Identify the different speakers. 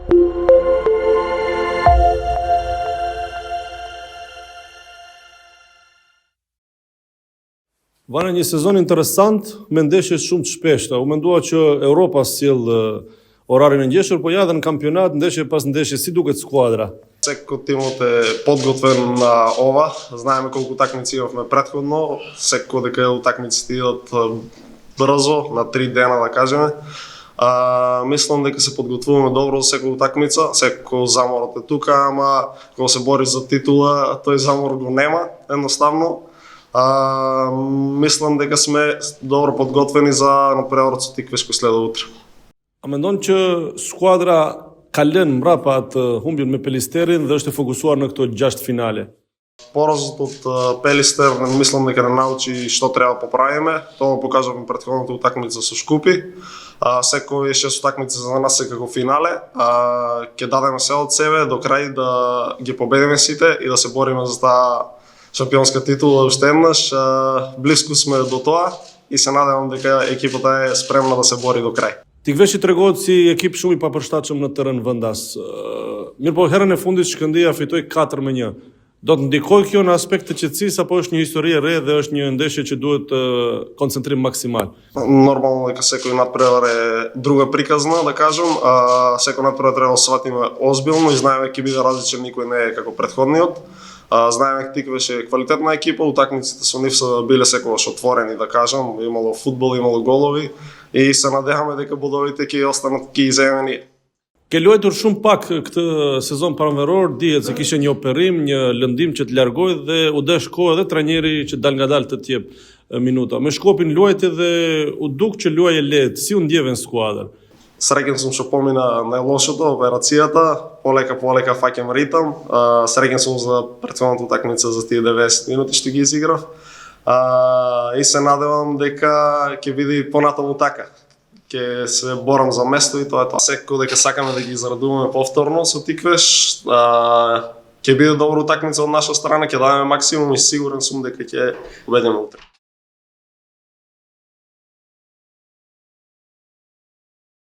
Speaker 1: Vana një sezon interesant me ndeshje shumë të shpeshta. U mendova që Europa sjell orarin e ngjeshur, po ja edhe në kampionat ndeshje pas ndeshje si duket skuadra.
Speaker 2: Секој тимот е подготвен на ова. Знаеме колку такмици имавме претходно. Секој дека утакмиците идат брзо, на 3 дена да кажеме. Мислам дека се подготвуваме добро за секоја утакмица. Секој заморот е тука, ама кога се бори за титула, тој замор го нема, едноставно. Мислам дека сме добро подготвени за надпреварот со Тиквеш кој следува утре.
Speaker 1: A mendon që skuadra ka lënë mbrapa atë humbjen me Pelisterin dhe është e fokusuar në këto 6 finale?
Speaker 2: Поразот од Пелистер мислам дека не научи што треба да поправиме. Тоа го покажавме претходната утакмица со Шкупи. Секој 6 утакмици за нас е како финале. Ќе дадеме се од себе до крај да ги победиме сите и да се бориме за таа шампионска титула уште еднаш. Блиску сме до тоа и се надевам дека екипата е спремна да се бори до крај.
Speaker 1: Tikveshi tregohet si ekip shumë i papërshtatshëm në terren vendas. Mirpo herën e fundit Shkëndija fitoi 4-1. Do të ndikojë kjo në aspekt të qetësisë apo është një histori e re dhe është një ndeshje që duhet koncentrim maksimal?
Speaker 2: Нормално дека секој надпревар е друга приказна, да кажам. Секој надпревар треба да сватиме озбилно и знаеме ќе биде различен, никој не е како претходниот. Знаеме дека Тиквеш е квалитетна екипа, утакмиците со нив се биле секогаш отворени, да кажам. Имало фудбал, имало голови и се надеваме дека бодовите ќе останат ќе иземени.
Speaker 1: Ke luajtur shumë pak këtë sezon pranveror, dihet se kishte një operim, një lëndim që të largoi dhe u desh kohë edhe trajneri që dal ngadalë të të jep minuta. Me Shkopin luajti dhe u duk që luaje lehtë, si u ndjeve në skuadër?
Speaker 2: Среќен сум што помина најлошото, операцијата, полека фаќам ритам. Среќен сум за претходната утакмица за тие 90 минути што ги изиграв. И се надевам дека ќе биде и понатаму така. Ќе се борам за место и тоа е тоа. Секој дека сакаме да ги зарадуваме повторно со Тиквеш, ќе биде добра утакмица од наша страна, ќе дадеме максимум и сигурен сум дека ќе победиме утре.